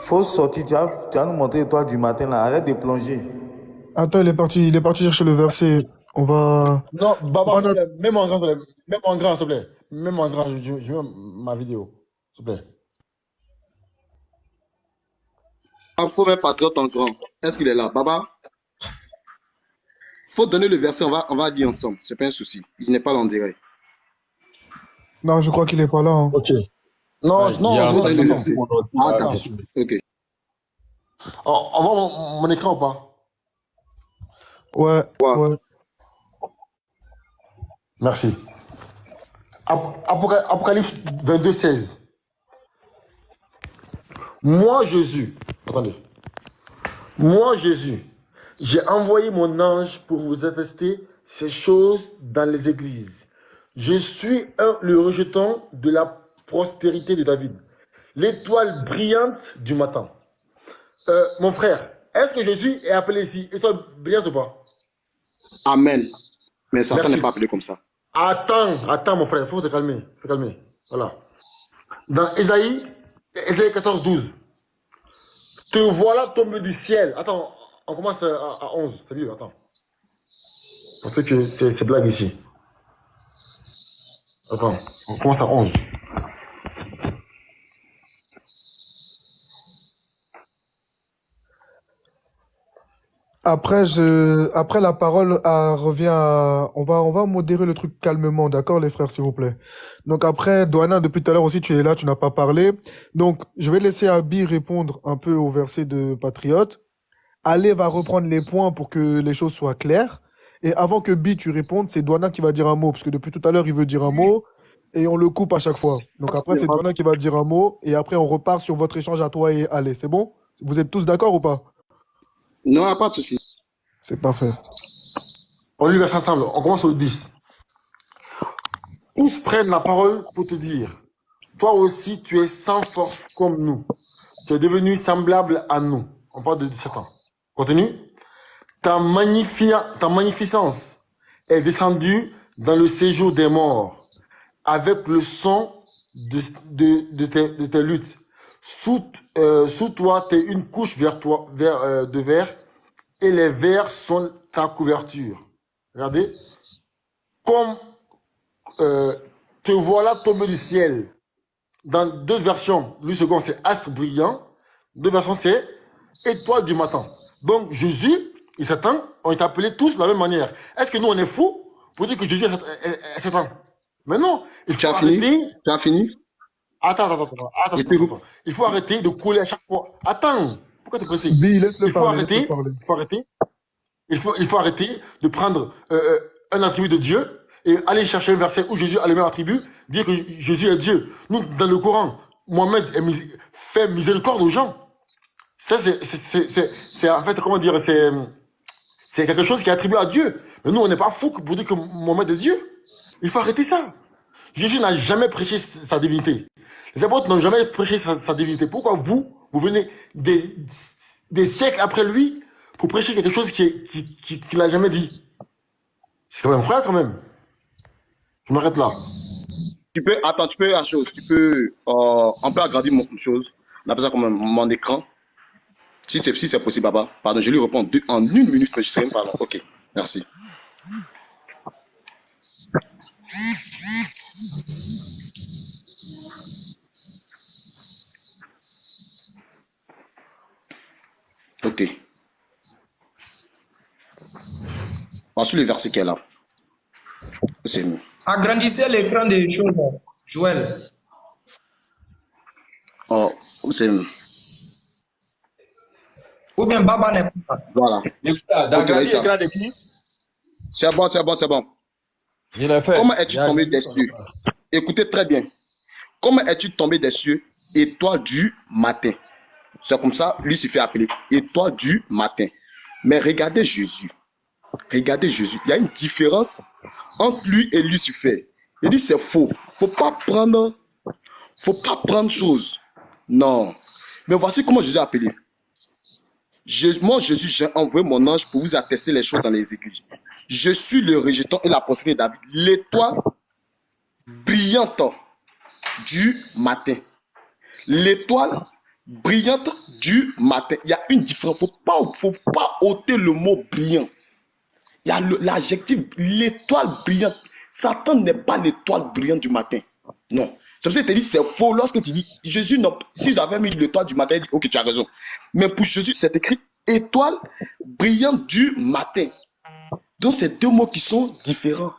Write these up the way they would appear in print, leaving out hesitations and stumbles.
Faut sortir, tu vas nous montrer l'étoile du matin là. Arrête de plonger. Attends, il est parti chercher le verset. On va. Non, Baba, s'il te Voilà. plaît, mets-moi en grand, s'il te plaît. Mets-moi en grand, s'il te plaît. Mets-moi en grand, je mets ma vidéo, s'il te plaît. Il faut mettre Patriote en grand. Est-ce qu'il est là? Baba, faut donner le verset, on va lire ensemble. C'est pas un souci. Il n'est pas là en direct. Non, je crois qu'il est pas là, hein. Ok. Non, Il y non, a Faut je donner le attends. verset. mon ordi, Ah, là, d'accord. dessus. Ok. On voit mon écran ou pas? Ouais, Ouais. ouais. Merci. Apocalypse 22, 16. Moi, Jésus, attendez. Moi, Jésus, j'ai envoyé mon ange pour vous attester ces choses dans les églises. Je suis le rejeton de la prospérité de David, l'étoile brillante du matin. Mon frère, est-ce que Jésus est appelé ici étoile brillante ou pas? Amen. Mais Satan Merci. n'est pas appelé comme ça. Attends, mon frère, il faut te calmer. Faut te calmer. Voilà. Dans Ésaïe 14, 12. Te voilà tombé du ciel. Attends, on commence à 11. C'est mieux, attends. Parce que c'est blague ici. Attends, on commence à 11. Après, la parole revient à. On va modérer le truc calmement, d'accord, les frères, s'il vous plaît. Donc après, Douana, depuis tout à l'heure aussi, tu es là, tu n'as pas parlé. Donc, je vais laisser Abi répondre un peu au verset de Patriote. Ale va reprendre les points pour que les choses soient claires. Et avant que Bi, tu répondes, c'est Douana qui va dire un mot, parce que depuis tout à l'heure, il veut dire un mot, et on le coupe à chaque fois. Donc après, c'est Douana qui va dire un mot, et après, on repart sur votre échange à toi et Ale. C'est bon? Vous êtes tous d'accord ou pas? Non, pas de souci. C'est parfait. On lit le verset ensemble. On commence au 10. Tous prennent la parole pour te dire, toi aussi, tu es sans force comme nous. Tu es devenu semblable à nous. On parle de 17 ans. Continue. Ta magnificence est descendue dans le séjour des morts, avec le son de tes luttes. Sous toi, tu es une couche de verre, et les vers sont ta couverture. Regardez. Comme te voilà tombé du ciel. Dans deux versions, le second c'est astre brillant, deux versions c'est étoile du matin. Donc Jésus et Satan ont été appelés tous de la même manière. Est-ce que nous on est fous pour dire que Jésus est Satan? Mais non, il Tu faut as fini? arrêter. Tu as fini? Attends. Et puis vous. Il faut arrêter de couler à chaque fois. Attends, pourquoi tu es pressé? Bi, laisse-le Il faut parler, arrêter. laisse-le parler. Il faut arrêter de prendre un attribut de Dieu et aller chercher un verset où Jésus a le même attribut, dire que Jésus est Dieu. Nous, dans le Coran, Mohamed fait miséricorde aux gens. Ça, c'est en fait, comment dire, c'est quelque chose qui est attribué à Dieu. Mais nous, on n'est pas fous pour dire que Mohamed est Dieu. Il faut arrêter ça. Jésus n'a jamais prêché sa divinité. Les apôtres n'ont jamais prêché sa divinité. Pourquoi vous venez des siècles après lui pour prêcher quelque chose qu'il n'a jamais dit? C'est quand même vrai, quand même. Je m'arrête là. Tu peux la chose. On peut agrandir mon chose. On appelle ça comme mon écran. Si c'est possible, Baba. Pardon, je lui réponds en 1 minute, mais je sais même pas long. Ok, merci. Ok. Voici le verset qui est là. C'est mieux. Agrandissez l'écran des choses, Joël. Oh, c'est mieux. Ou bien Baba n'est pas là. Voilà. D'agrandir l'écran de qui? C'est bon. Je l'ai fait. Comment es-tu tombé des cieux? Écoutez très bien. Comment es-tu tombé des cieux, étoile du matin? C'est comme ça, lui s'est fait appeler étoile du matin. Mais regardez Jésus. Il y a une différence entre lui et Lucifer. Il dit c'est faux. Faut pas prendre chose. Non. Mais voici comment Jésus a appelé. Moi, Jésus, j'ai envoyé mon ange pour vous attester les choses dans les églises. Je suis le rejeton et la postérité de David, l'étoile brillante du matin. L'étoile brillante du matin. Il y a une différence. Faut pas ôter le mot brillant. Il y a l'adjectif, l'étoile brillante. Satan n'est pas l'étoile brillante du matin. Non. C'est pour ça que je te dis, c'est faux. Lorsque tu dis, Jésus, non, si j'avais mis l'étoile du matin, il dit, ok, tu as raison. Mais pour Jésus, c'est écrit étoile brillante du matin. Donc, c'est deux mots qui sont différents.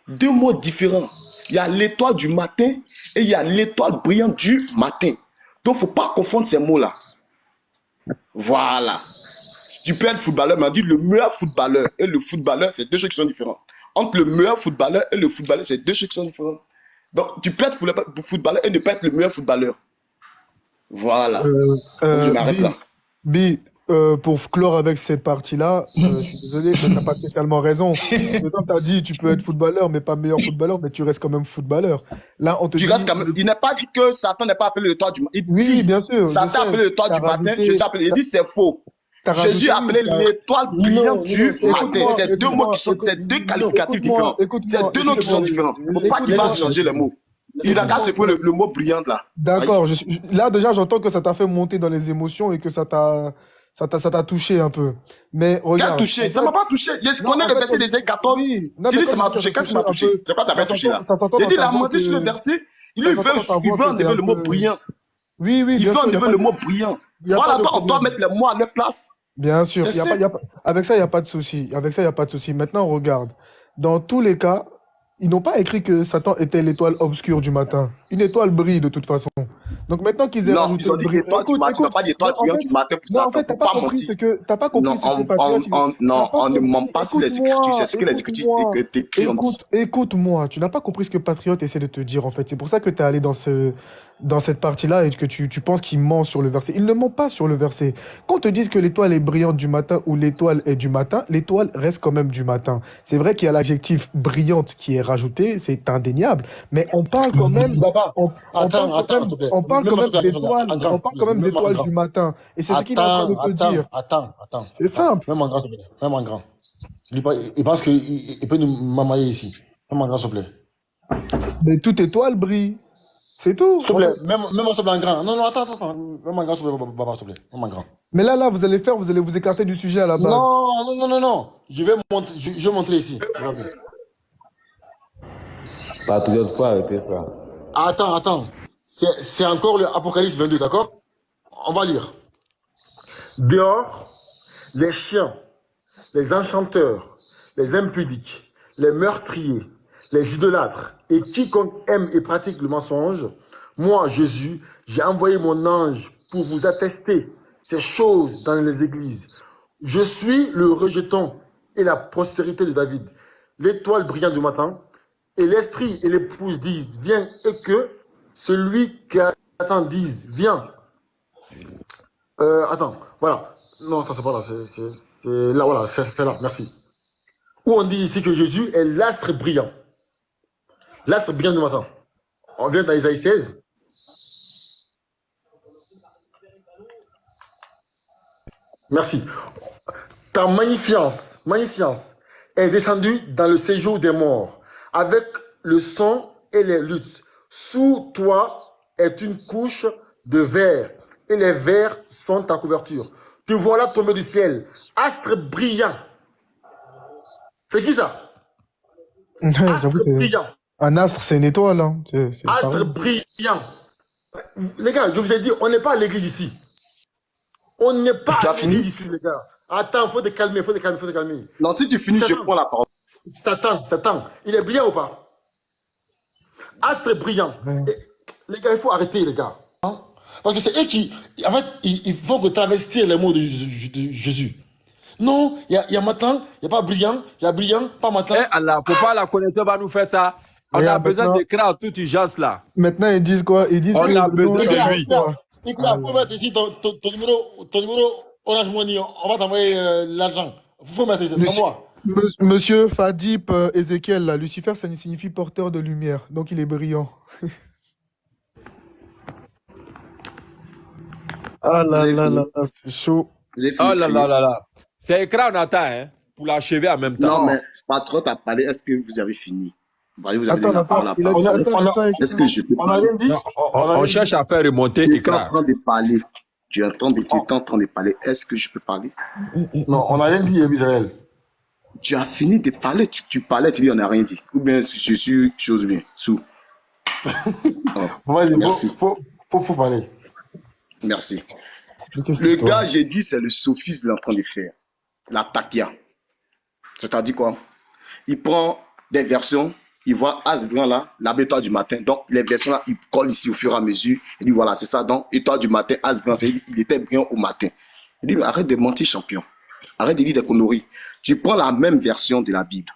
Deux mots différents. Il y a l'étoile du matin et il y a l'étoile brillante du matin. Donc, il ne faut pas confondre ces mots-là. Voilà. Tu peux être footballeur, mais on dit le meilleur footballeur et le footballeur, c'est deux choses qui sont différentes. Entre le meilleur footballeur et le footballeur, c'est deux choses qui sont différentes. Donc, tu peux être footballeur et ne pas être le meilleur footballeur. Voilà. Donc, je m'arrête là. Bi, pour clore avec cette partie-là, je suis désolé, mais t'as pas spécialement raison. Quand t'as dit tu peux être footballeur, mais pas meilleur footballeur, mais tu restes quand même footballeur. Là, on te Tu dit. restes quand même. Il n'a pas dit que Satan n'est pas appelé l'étoile du matin. Il Oui, dit bien sûr. Satan appelé l'étoile du matin. Jésus appelé. Il dit c'est faux. Jésus a appelé l'étoile brillante du matin. C'est deux mots qui sont, c'est deux qualificatifs différents. C'est deux noms qui sont différents. Il ne faut pas qu'il fasse changer les mots. Il a qu'à se prendre le mot brillante là. D'accord. Là, déjà, j'entends que ça t'a fait monter dans les émotions et que ça t'a touché un peu. Mais regarde. Qu'a touché? Ça m'a pas touché. Je connais le verset des 14. Oui. Tu dis ça m'a touché. Qu'est-ce qui m'a touché? C'est quoi t'avais touché là? Il dit il a menti sur le verset. Il veut enlever le mot brillant. Oui, oui. Il veut enlever le mot brillant. Voilà, on doit mettre les mots à leur place. Bien sûr. Avec ça, il n'y a pas de souci. Maintenant, regarde. Dans tous les cas, ils n'ont pas écrit que Satan était l'étoile obscure du matin. Une étoile brille de toute façon. Donc maintenant qu'ils aient non, rajouté ils ont dit l'étoile du matin, tu n'as pas d'étoile brillante du matin pour Satan. En fait, t'as pas compris t'as pas compris non, on ne ment pas sur les Écritures. C'est ce que les Écritures écrivent. Écoute-moi, tu n'as pas compris ce que Patriote essaie de te dire en fait. C'est pour ça que tu es allé dans cette partie-là et que tu penses qu'il ment sur le verset. Il ne ment pas sur le verset. Quand on te dise que l'étoile est brillante du matin ou l'étoile est du matin, l'étoile reste quand même du matin. C'est vrai qu'il y a l'adjectif brillante qui est rajouté, c'est indéniable, mais on parle quand même on parle quand même d'étoile du matin. Et c'est ce qu'il est en train de te dire. Attends. C'est simple. Même en grand, s'il te plaît. Même en grand. Il pense qu'il peut nous mamailler ici. Même en grand, s'il te plaît. Mais toute étoile brille. C'est tout. S'il te plaît, même en s'il te plaît en grand. Non, attends. Même en grand, s'il te plaît, Baba, s'il te plaît. Même en grand. Mais là, vous allez vous écarter du sujet à la base. Non. Je vais montrer ici. Patriote, faut arrêter ça. Attends. C'est encore le Apocalypse 22, d'accord? On va lire. Dehors, les chiens, les enchanteurs, les impudiques, les meurtriers, les idolâtres et quiconque aime et pratique le mensonge, moi, Jésus, j'ai envoyé mon ange pour vous attester ces choses dans les églises. Je suis le rejeton et la postérité de David, l'étoile brillante du matin, et l'esprit et l'épouse disent, viens, et que celui qui attend dise, viens. Attends, voilà. Non, ça c'est pas là, c'est là, voilà, c'est là, merci. Où on dit ici que Jésus est l'astre brillant. L'astre brillant du matin. On vient dans Isaïe 16. Merci. Ta magnificence est descendue dans le séjour des morts, avec le son et les luttes. Sous toi est une couche de verre, et les vers sont ta couverture. Tu vois là tomber du ciel, astre brillant. C'est qui ça? Astre brillant. Un astre, c'est une étoile. Hein. Astre brillant. Les gars, je vous ai dit, on n'est pas à l'église ici. On n'est pas à l'église ici, les gars. Attends, faut te calmer. Non, si tu finis, je prends la parole. Satan, il est brillant ou pas? Astre brillant. Et, les gars, il faut arrêter, les gars. Hein? Parce que c'est eux qui... En fait, il faut que travestir les mots de Jésus. Non, il y a matin, il n'y a pas brillant, il y a brillant, pas matin. Eh Allah, faut pas la connaissance va nous faire ça. On a besoin d'écrire à toute urgence là. Maintenant, ils disent quoi? Ils disent on a besoin de lui. Et puis, après, mettre ici ton numéro Orange Money, on va t'envoyer l'argent. Il faut mettre ici, moi. Monsieur Fadip Ézéchiel, là, Lucifer, ça signifie porteur de lumière. Donc, il est brillant. Ah là, c'est chaud. Oh là. C'est écran, on attend, hein, pour l'achever en même temps. Non, mais patron t'a parlé, est-ce que vous avez fini? Voyez, vous avez donné la parole à il a part. dit, On a, attends, on a, attends, Est-ce que je peux on a parler? rien dit. Non, On a on rien cherche dit. à faire remonter Tu es en Ikra. train de parler. Tu es en train de parler. Est-ce que je peux parler? Non, on a rien dit, Israël. Tu as fini de parler. Tu parlais, tu dis on n'a rien dit. Ou bien je suis chose bien. Sous. Oh, Vas-y, merci. faut parler. Merci. mais qu'est-ce Le que toi? gars, j'ai dit, c'est le sophisme qu'il est en train de faire. La takia. C'est-à-dire quoi? Il prend des versions, il voit Asbrin là, la étoile du matin. Donc, les versions là, il colle ici au fur et à mesure. Il dit voilà, c'est ça. Donc, étoile du matin, Asbrin, il était brillant au matin. Il dit, mais arrête de mentir, champion. Arrête de dire des conneries. Tu prends la même version de la Bible.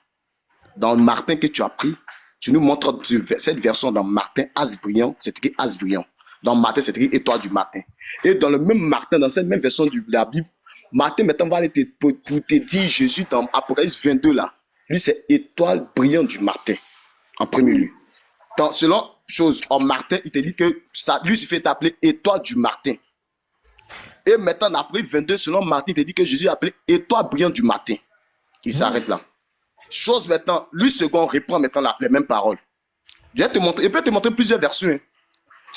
Dans Martin que tu as pris, tu nous montres cette version dans Martin, Asbrillant, c'est écrit Asbrillant. Dans Martin, c'est écrit étoile du matin. Et dans le même Martin, dans cette même version de la Bible, Martin maintenant va aller pour te dire Jésus dans Apocalypse 22 là. Lui, c'est étoile brillante du matin, en premier lieu. Selon chose, en Martin, il te dit que ça, Lucifer est appelé étoile du matin. Et maintenant, après 22, selon Martin, il te dit que Jésus est appelé étoile brillante du matin. Il s'arrête là. Chose maintenant, lui second reprend maintenant les mêmes paroles. Je vais te montrer, il peut te montrer plusieurs versions. Hein.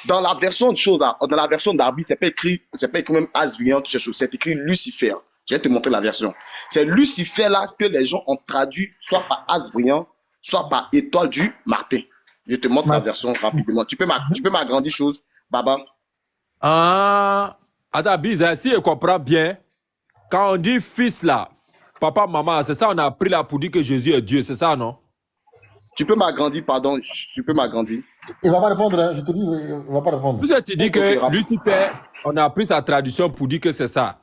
Dans la version de choses, dans la version d'Arbi, c'est pas écrit même Asbrillant, c'est écrit Lucifer. Je vais te montrer la version. C'est Lucifer là que les gens ont traduit soit par Asbrillant, soit par étoile du matin. Je te montre la version rapidement. Tu peux m'agrandir chose, Baba. Ah, attends, bizarre, si je comprends bien, quand on dit fils là, papa, maman, c'est ça, on a pris là pour dire que Jésus est Dieu, c'est ça, non? Tu peux m'agrandir, pardon, tu peux m'agrandir. Il va pas répondre, hein. Je te dis, il va pas répondre. Vous avez dit que Lucifer, on a pris sa traduction pour dire que c'est ça.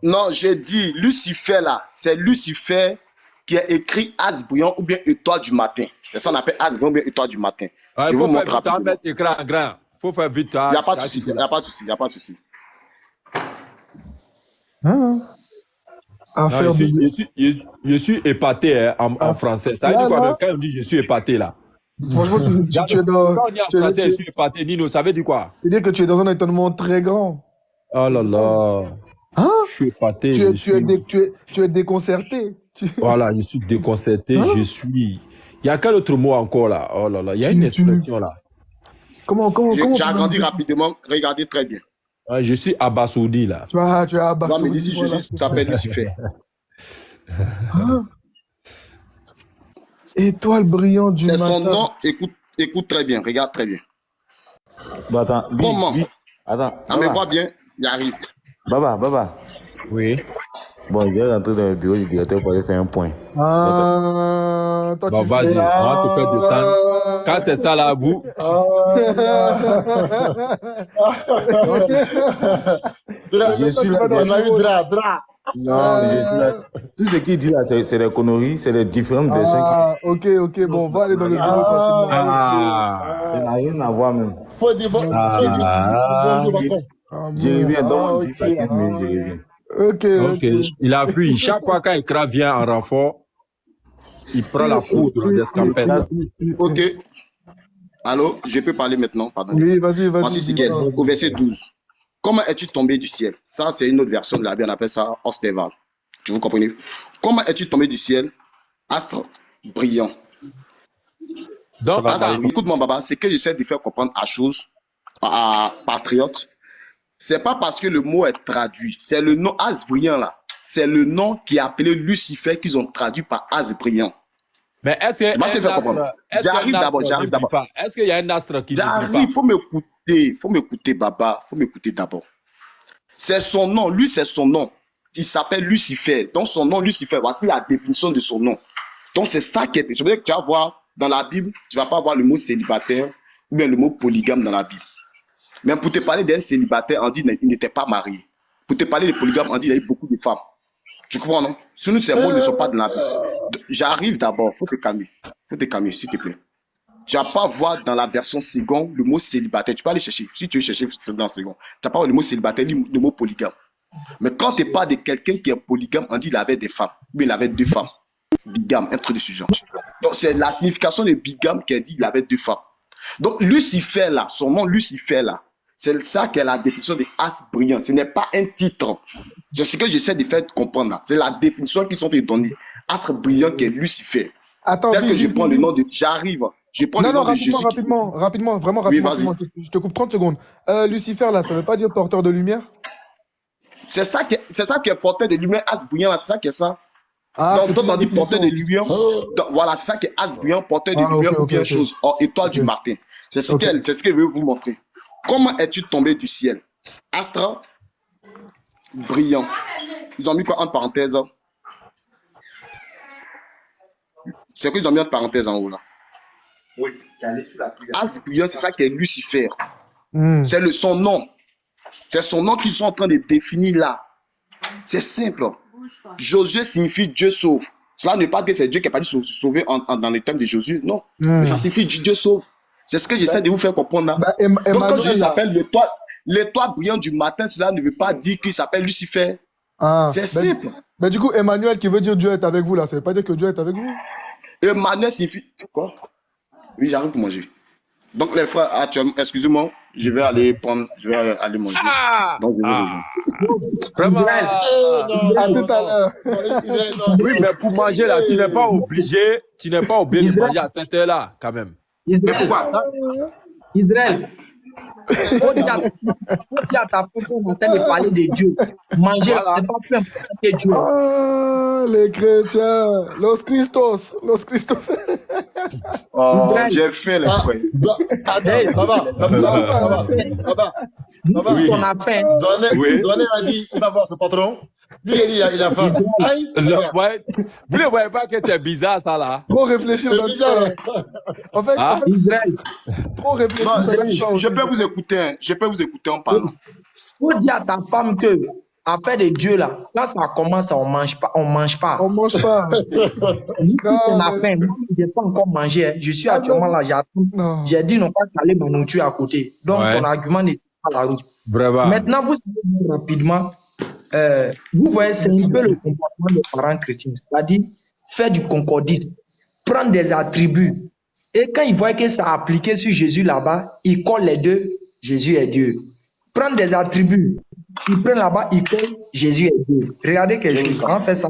Non, j'ai dit Lucifer là, c'est Lucifer qui a écrit Asbrillant ou bien étoile du matin. C'est ça qu'on appelle Asbrillant ou bien étoile du matin. Ouais, je faut vous montre faire vite, rapidement. mettre écran grand. Faut faire vite. Il n'y a pas de souci, il n'y a pas de souci, il n'y a pas de souci. Hein? Non, Affaire de... je suis épaté hein, en français. Ça veut dire quoi quand on dit je suis épaté là? Franchement, tu es dans... Quand on dit en français je suis épaté, Nino, ça veut dire quoi? C'est-à-dire que tu es dans un étonnement très grand. Oh là là. Hein? Je suis épaté. Tu es déconcerté. Voilà, je suis déconcerté. Hein? Il y a quel autre mot encore là? Oh là là, il y a une expression là. Comment J'ai agrandi rapidement, regardez très bien. Ouais, je suis abasourdi là. Tu as abasourdi. Non, mais d'ici Jésus s'appelle Lucifer. Hein? Étoile brillante du matin. C'est son nom, écoute très bien, regarde très bien. Bah, attends, Comment? Attends. Ah, mais vois bien, il arrive. Baba. Oui. Bon, il est rentré dans le bureau du directeur pour aller faire un point. Ah, toi, Bon, tu vas-y, fais... on va te faire descendre. Quand c'est ça là, vous. Je suis là. On a eu Dra. Non, je suis là. Tout ce qu'il dit là, c'est des conneries, c'est des différentes versions. Ok, bon, on va aller dans le bureau facilement. Ça n'a rien à voir même. Faut dire bonjour, patron. Je reviens, donc, 10 à 15 minutes, je reviens. Ok. Il a fui. Chaque fois qu'un écran vient en renfort, il prend la poudre d'escampette. Ok. Allô, je peux parler maintenant, pardon. Oui, vas-y. Voici Sigel, au verset 12. Comment es-tu tombé du ciel? Ça, c'est une autre version de la Bible, on appelle ça Osteval. Tu vous comprenez? Comment es-tu tombé du ciel? Astre brillant. Donc, Écoute-moi, Baba, c'est que j'essaie de faire comprendre à chose, à patriote. C'est pas parce que le mot est traduit. C'est le nom Asbrillant là. C'est le nom qui est appelé Lucifer qu'ils ont traduit par Asbrillant. mais est-ce que. J'arrive d'abord. Est-ce qu'il y a un astre qui. J'arrive, faut m'écouter, Baba. Faut m'écouter d'abord. C'est son nom. Lui, c'est son nom. Il s'appelle Lucifer. Donc, son nom, Lucifer, voici la définition de son nom. Donc, c'est ça qui est. C'est vrai que tu vas voir dans la Bible, tu ne vas pas voir le mot célibataire ou bien le mot polygame dans la Bible. Mais pour te parler d'un célibataire, on dit qu'il n'était pas marié. Pour te parler de polygame, on dit qu'il y a eu beaucoup de femmes. Tu comprends, non? Sinon, ces mots ne sont pas dans la Bible. J'arrive d'abord. Faut te calmer, s'il te plaît. Tu vas pas voir dans la version seconde le mot célibataire. Tu peux aller chercher. Si tu veux chercher dans la seconde, tu vas pas voir le mot célibataire ni le mot polygame. Mais quand tu parles de quelqu'un qui est polygame, on dit qu'il avait des femmes. Mais il avait 2 femmes. Bigame, un truc de ce genre. Donc, c'est la signification de bigame qui dit qu'il avait 2 femmes. Donc, Lucifer là, son nom Lucifer là, c'est ça qui est la définition de Asbrillant. Ce n'est pas un titre. C'est ce que j'essaie de faire comprendre là. C'est la définition qu'ils sont donnée. Astre brillant qui est Lucifer. Attends, Tel que je Bi, prends le nom de... J'arrive. Je prends le non, nom de rapidement, Jésus. vraiment Oui, rapidement, vas-y. Simon, je te coupe 30 secondes. Lucifer, là, ça veut pas dire porteur de lumière? C'est ça qui est porteur de lumière, as brillant, là, c'est ça qui est ça. Ah, Donc, c'est toi, plus la on dit porteur de définition. lumière. Donc, voilà, c'est ça qui est as brillant, porteur de Ah, ok, lumière ou ok, bien ok. chose. Or, étoile du Ok, matin. C'est ce ok. c'est ce que je veux vous montrer. Comment es-tu tombé du ciel? Astre, brillant. Ils ont mis quoi en parenthèse? C'est qu'ils ont mis en parenthèse en haut là. Oui, j'allais sur la pluie. As brillant, c'est ça qui est Lucifer. Hmm. C'est son nom. C'est son nom qu'ils sont en train de définir là. C'est simple. Josué signifie Dieu sauve. Cela ne veut pas dire que c'est Dieu qui est pas dit sauver dans les termes de Josué. Non. Hmm. Mais ça signifie Dieu sauve. C'est ce que j'essaie de vous faire comprendre là. Bah, Donc quand Emmanuel, Jésus là. s'appelle l'étoile brillante du matin, cela ne veut pas dire qu'il s'appelle Lucifer. Ah, C'est simple. bah, du coup, Emmanuel qui veut dire Dieu est avec vous, là, ça veut pas dire que Dieu est avec vous? Emmanuel signifie quoi? Oui, j'arrive pour manger. Donc les frères, actuellement, excusez-moi, je vais aller manger. Ah, Donc je vais ah, rejoindre. vraiment. Israël, À tout à l'heure. Oui, mais pour manger là, tu n'es pas obligé de Israël, manger à cette heure-là, quand même. Israël, Mais pourquoi? Israël. Faut dire à ta femme qu'on est en train de parler de Dieu. Manger, Voilà. c'est pas plus important que Dieu. Ah, les chrétiens. Los Christos. Los Christos. Oh, Israël, j'ai faim les Ah, frères. hey, ça va, nous, Oui. on a faim. Oui. Donné a dit, il va voir son patron. Lui, il a dit, il a faim. Aïe, Ouais. Vous ne voyez pas que c'est bizarre ça là? Trop réfléchir c'est dans bizarre. le temps. En fait, Hein? Israël, trop réfléchir Non, dans le temps. je peux vous écouter, hein. Je peux vous écouter en parlant. faut dire à ta femme que affaire de Dieu là, quand ça commence, on mange pas, on mange pas. On mange pas. Nous, on Non, a mais... faim. Moi, je n'ai pas encore mangé. Hein. Je suis Ah, actuellement là, j'attends. non. J'ai dit non pas caler ma nourriture à côté. Donc Ouais. ton argument n'est pas la route. Vraiment. Maintenant, vous savez voir rapidement, vous voyez, c'est un peu le comportement des parents chrétiens, c'est-à-dire faire du concordisme, prendre des attributs. Et quand ils voient que ça a appliqué sur Jésus là-bas, ils collent les deux, Jésus est Dieu. Prendre des attributs, ils prennent là-bas, ils collent, Jésus est Dieu. Regardez quelque chose, on fait ça.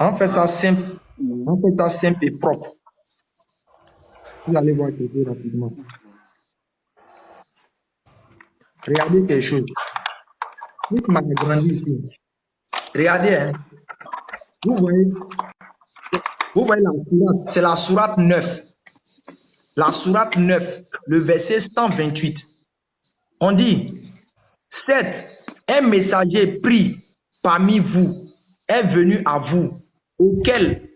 On fait ça simple, on fait ça simple et propre. Vous allez voir quelque chose rapidement. Regardez quelque chose. Vous qui m'avez grandi ici. Regardez, hein. Vous voyez la sourate, c'est la sourate 9. La sourate 9, le verset 128. On dit, certes, un messager pris parmi vous est venu à vous, auquel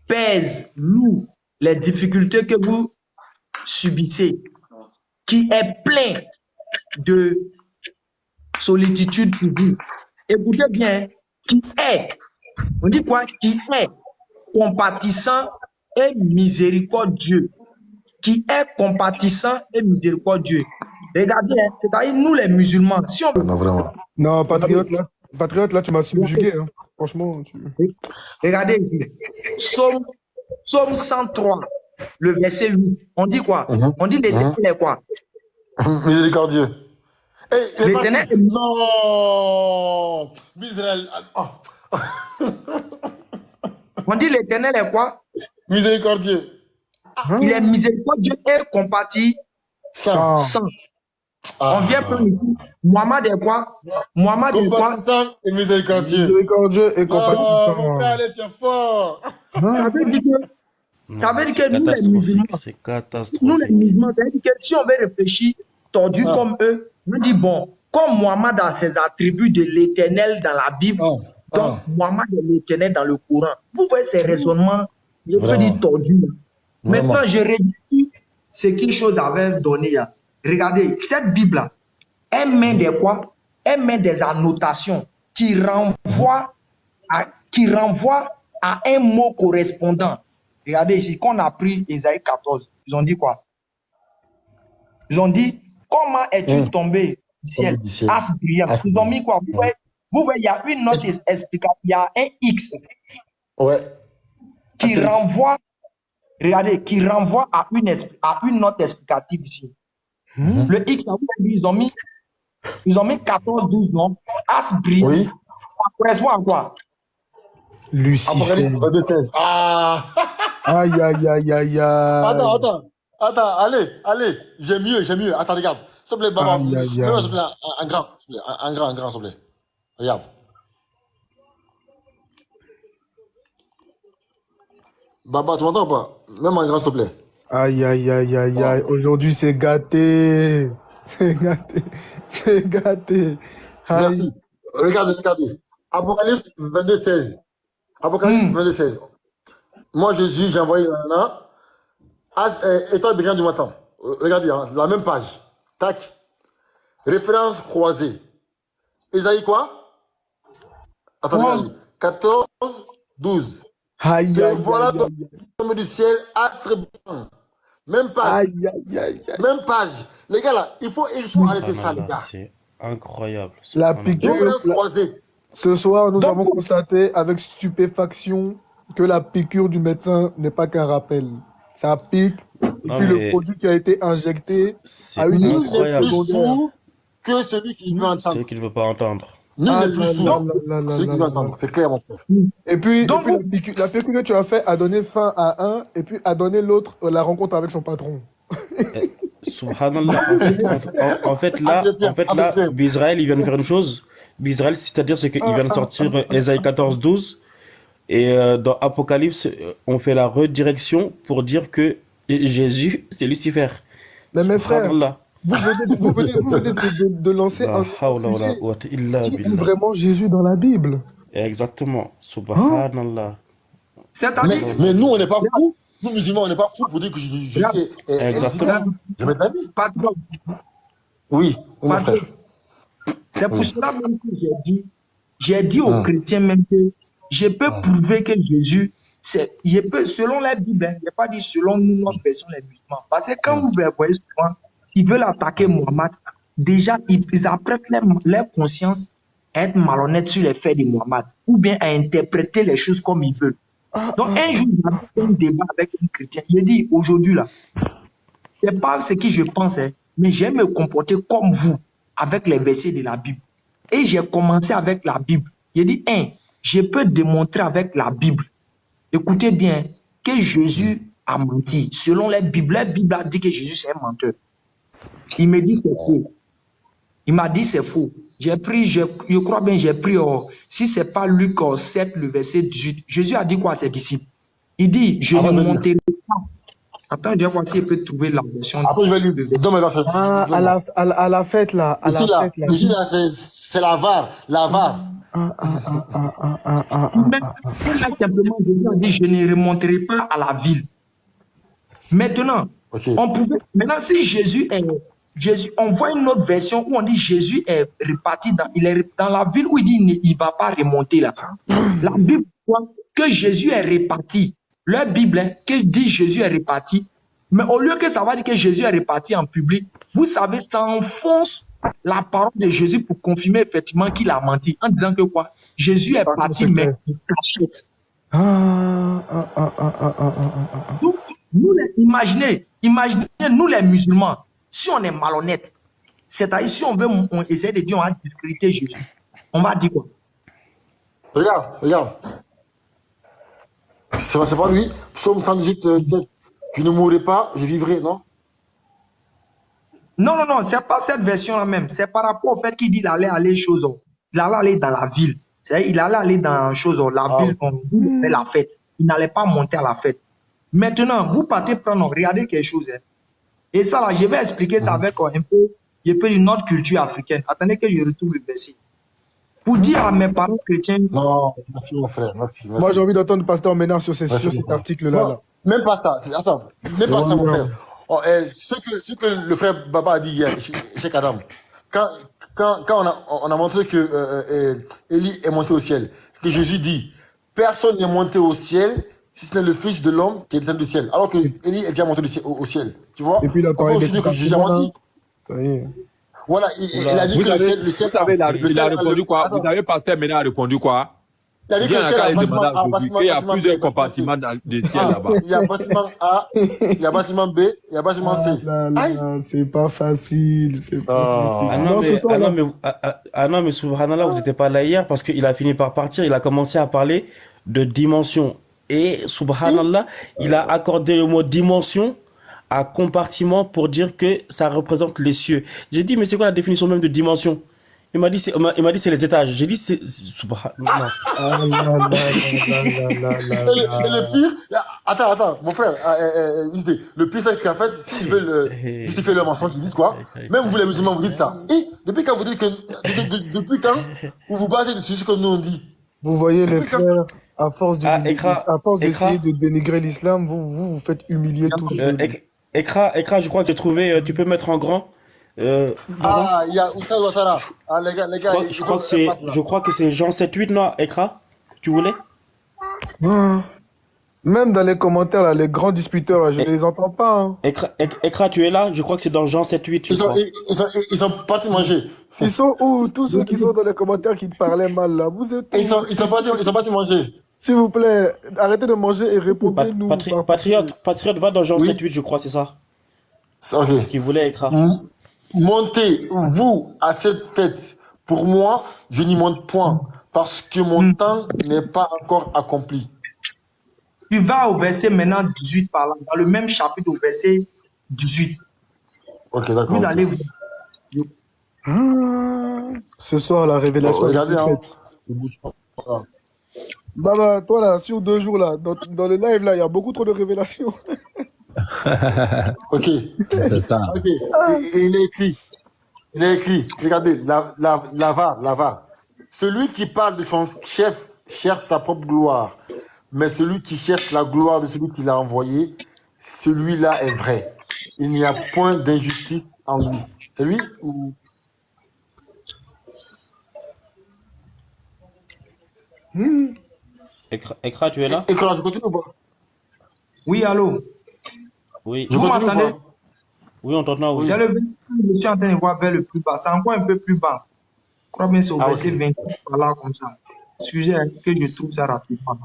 pèsent lourd les difficultés que vous subissez, qui est plein de solitude pour vous. Écoutez bien, qui est, on dit quoi? Qui est compatissant et miséricordieux. Qui est compatissant et miséricordieux. Regardez, hein, c'est-à-dire nous les musulmans, si on Non, vraiment. Non, patriote, là, tu m'as subjugué. Hein. Franchement, regardez ici, Psaume 103, le verset 8, on dit quoi? On dit l'Éternel est quoi? Miséricordieux. Hey, L'Éternel est non! Israël. on dit l'Éternel est quoi? Miséricordieux. Il est miséricordieux et compatissant. sans. On vient prendre ici. Mohamed est quoi? Mohamed est quoi? Compatissant et miséricordieux. Miséricordieux et Oh, mon compatissant. frère, allez, tu es fort. Ça veut dire que nous les musulmans, C'est nous catastrophique. les musulmans, ça veut dire que si on veut réfléchir tordu comme eux, on dit bon, comme Mohamed a ses attributs de l'éternel dans la Bible, donc Mohamed est l'éternel dans le Coran. Vous voyez ces raisonnements, je peux Vraiment. dire tordus. Vraiment. Maintenant, je réduis ce que chose avait donné. Là. Regardez, cette Bible-là, elle met des quoi? Elle met des annotations qui renvoient à un mot correspondant. Regardez ici, quand on a pris Ésaïe 14, ils ont dit quoi? Ils ont dit, comment es-tu tombé du ciel? du ciel. As brillant. As Ils ont mis quoi? Vous voyez, il y a une note explicative, il y a un X Ouais. qui Astérix. renvoie, regardez, qui renvoie à une note explicative ici. Le X, ils ont mis 14, 12 noms. As brillant. Oui. Ça correspond à quoi? Lucifer. Apocalypse 22, 16. Ah! Aïe, aïe, aïe, aïe, Attends, aïe. allez. J'ai mieux. Attends, regarde. S'il te plaît, Baba, Aïe, aïe, mets-moi, s'il te aïe. plaît, un grand, s'il te plaît. Regarde. Baba, tu m'entends ou pas? Mets-moi un grand, s'il te plaît. Aïe, aïe, aïe, aïe, aïe. Voilà. Aujourd'hui, c'est gâté. C'est gâté. C'est gâté. Aïe. Merci. Regardez. Apocalypse 22, 16. Apocalypse 22, 16. Moi, Jésus, j'ai envoyé là. Étoile brillante du matin. Regardez, hein, la même page. Tac. Référence croisée. Isaïe quoi? Attendez, Oh, regardez. 14, 12. Aïe, Te aïe, voilà aïe, aïe. tombé du ciel, astre blanc. Même page. Aïe, aïe, aïe, aïe. Même page. Les gars, là, il faut arrêter ça, les Subhanallah, gars. c'est incroyable. La Subhanallah. piqûre. Référence croisée. Ce soir, nous donc, avons constaté avec stupéfaction que la piqûre du médecin n'est pas qu'un rappel. Ça pique, et Non, puis le mais produit qui a été injecté a c'est une Nul effet n'est incroyable. plus secondaire. fou que celui qui veut Ce entendre. qu'il ne veut pas entendre. Nul Ah n'est plus là fou là donc, là là que là celui là qui veut là là. entendre. C'est clair, mon frère. Et puis donc vous, la piqûre que tu as fait a donné fin à un, et puis a donné l'autre la rencontre avec son patron. Eh, Subhanallah, en fait là, Entretien. Bisraël, il vient de faire une chose. Bisraël, c'est-à-dire c'est qu'il vient de sortir Ésaïe 14, 12. Et dans Apocalypse, on fait la redirection pour dire que Jésus, c'est Lucifer. Mais mes frères, Subhanallah. vous venez de lancer La un hawla wa la sujet. quwwata illa Qui est billah. vraiment Jésus dans la Bible? Exactement. Hein? Subhanallah. c'est-à-dire, Mais nous, on n'est pas fous. Nous, musulmans, on n'est pas fous pour dire que Jésus regarde, est Exactement. regarde, Je mets ta vie. patron, Oui, mon patron, frère. c'est pour Oui. cela même que j'ai dit aux chrétiens même que je peux prouver que Jésus, selon la Bible, hein, il n'est pas dit selon nous, notre version, les musulmans. Parce que quand vous voyez souvent, ils veulent attaquer Mohammed, déjà, ils apprêtent leur conscience à être malhonnêtes sur les faits de Mohammed, ou bien à interpréter les choses comme ils veulent. Donc, un jour, j'ai eu un débat avec un chrétien. Il dit, aujourd'hui, là, c'est pas ce que je pense, hein, mais j'aime me comporter comme vous, avec les versets de la Bible. Et j'ai commencé avec la Bible. Il dit, je peux démontrer avec la Bible, écoutez bien, que Jésus a menti. Selon la Bible a dit que Jésus c'est un menteur. Il me dit c'est faux. Il m'a dit c'est faux. J'ai pris, je crois bien, j'ai pris, si c'est pas Luc 7, le verset 18, Jésus a dit quoi à ses disciples? Il dit, je ne monterai pas. Attends, je vais voir s'il peut trouver la version. Après, je vais lui donner mes versets. Ah, à la fête là, à Ici, la là, fête là. ici, là, c'est la VAR. La VAR. Là, simplement, Jésus a dit, je ne remonterai pas à la ville. Maintenant, Ok. maintenant, si Jésus, on voit une autre version où on dit Jésus est reparti il est dans la ville où il dit il ne va pas remonter là. La Bible voit que Jésus est reparti. La Bible que dit Jésus est reparti. Mais au lieu que ça va dire que Jésus est reparti en public, vous savez, ça enfonce la parole de Jésus pour confirmer effectivement qu'il a menti. En disant que quoi? Jésus est parti, mais il cachette. Donc, imaginez, nous les musulmans, si on est malhonnête, c'est-à-dire si on essaie de dire on va discréditer Jésus, on va dire quoi? Regarde. C'est pas lui. Psaume 118, 17. Je ne mourrai pas, je vivrai, non? Non, c'est pas cette version-là même. C'est par rapport au fait qu'il dit qu'il allait aller chose. Il allait aller dans la ville. C'est-à-dire, il allait aller dans chose, la ville, on fait la fête. Il n'allait pas monter à la fête. Maintenant, vous partez prendre, regardez quelque chose. Hein. Et ça, là, je vais expliquer ça avec un peu de notre culture africaine. Attendez que je retrouve le verset. Pour dire à mes parents chrétiens. Non, merci mon frère, merci. Moi, j'ai envie d'entendre Pasteur Ménard sur cet article-là. Non, même pas ça. Attends, même pas ça, mon frère. Oh, ce que le frère Baba a dit hier, chez Adam, quand on a montré que Élie est monté au ciel, que Jésus dit, personne n'est monté au ciel si ce n'est le Fils de l'homme qui est descendu du ciel. Alors que Élie est déjà monté au ciel. Tu vois? Et puis, il a on peut parlé aussi dire que Jésus a menti. Voilà, il a dit que le ciel. Il a répondu quoi? Vous savez, Pasteur Ménard a répondu quoi? Il a dit que le ciel a il y a plusieurs compartiments des ciels là-bas. Il y a bâtiment A, il y a bâtiment B, il y a bâtiment C. C'est pas facile. C'est pas facile. Non, mais subhanallah, vous n'étiez pas là hier parce qu'il a fini par partir. Il a commencé à parler de dimension Et subhanallah, il a accordé le mot dimension à compartiment pour dire que ça représente les cieux. J'ai dit, mais c'est quoi la définition même de dimension? Il m'a dit, c'est les étages. J'ai dit, subhanallah. Ah là là là là Et le pire, attends, mon frère, le pire, c'est qu'en fait, s'ils veulent justifier leur mensonge, ils disent quoi? Même vous, les musulmans, vous dites ça. Et depuis quand vous dites que, depuis quand vous vous basez sur ce que nous on dit? Vous voyez les Depuis quand? frères, à force Ekra, d'essayer de dénigrer l'islam, vous faites humilier tous ceux. Ekra, je crois que j'ai trouvé, tu peux mettre en grand. Devant. Ah, il y a Oustaz Ouattara. Ah, les gars, Je crois que c'est Jean 7-8, non, Ekra? Tu voulais? Ah. Même dans les commentaires, là, les grands disputeurs, là, je les entends pas. Hein. Ekra, tu es là? Je crois que c'est dans Jean 7-8, je crois. ils sont partis manger. Ils sont où? Tous ceux qui sont dans les commentaires qui te parlaient mal, là. Vous êtes où? Ils sont partis manger. S'il vous plaît, arrêtez de manger et répondez-nous. Patriote, va dans Jean 7-8, je crois, c'est ça. Ok. Ce qu'il voulait, Ekra. Montez, vous, à cette fête. Pour moi, je n'y monte point. Parce que mon temps n'est pas encore accompli. Tu vas au verset maintenant 18 par là, dans le même chapitre au verset 18. Ok, d'accord. Vous allez voir. Ce soir, la révélation. Regardez, hein. Voilà. Baba, toi là, sur 2 jours là, dans le live là, il y a beaucoup trop de révélations. Ok. C'est ça. Ok. Et il a écrit, regardez, Lava. Celui qui parle de son chef cherche sa propre gloire. Mais celui qui cherche la gloire de celui qui l'a envoyé, celui-là est vrai. Il n'y a point d'injustice en lui. C'est lui ou... Ekra, tu es là? Et quand je continue ou pas? Oui, allô? Oui. Je Vous continue ou m'entendez? pas? Oui, on t'entend, oui. C'est le verset que je suis en train de voir vers le plus bas. C'est encore un peu plus bas. Je crois bien que c'est au verset 28 par là, comme ça. Excusez que je trouve ça rapidement.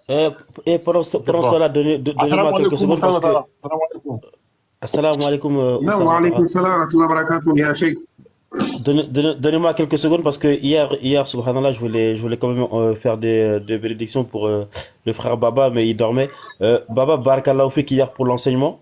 Et pendant cela, donnez-moi quelques secondes parce que... Assalamu alaikum. Donnez-moi quelques secondes parce que hier subhanallah, je voulais quand même faire des bénédictions pour le frère Baba, mais il dormait. Baba, barakallahu fik hier pour l'enseignement.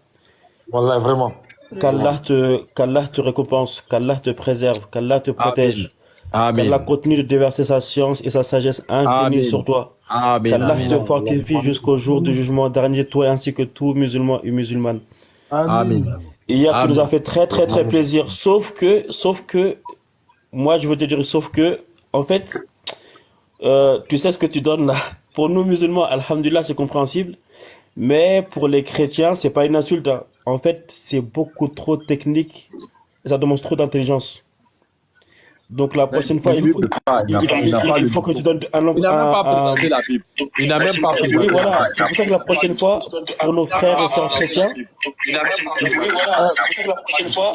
Wallah, vraiment. Qu'Allah te récompense, qu'Allah te préserve, qu'Allah te protège. Amen. Qu'Allah continue de déverser sa science et sa sagesse infinie Amen. sur toi. Amen. Qu'Allah Amen. te fortifie jusqu'au jour du jugement dernier, toi ainsi que tout musulman et musulmane. Amen. Et hier, tu nous as Amen. fait très très très plaisir. Sauf que, moi je veux te dire, sauf que, en fait, tu sais ce que tu donnes là. Pour nous musulmans, alhamdulillah, c'est compréhensible. Mais pour les chrétiens, c'est pas une insulte, hein. En fait, c'est beaucoup trop technique. Ça demande trop d'intelligence. Donc la prochaine fois, il faut que tu donnes un Il n'a même pas présenté la Bible. Il n'a même pas présenté. Oui, voilà. C'est pour ça que la prochaine fois, pour nos frères et sœurs chrétiens,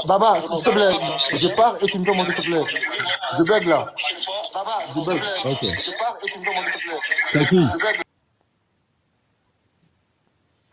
Baba, s'il te plaît, je pars et tu me demandes s'il te plaît. Je bug là. Je bug. Ok. C'est qui?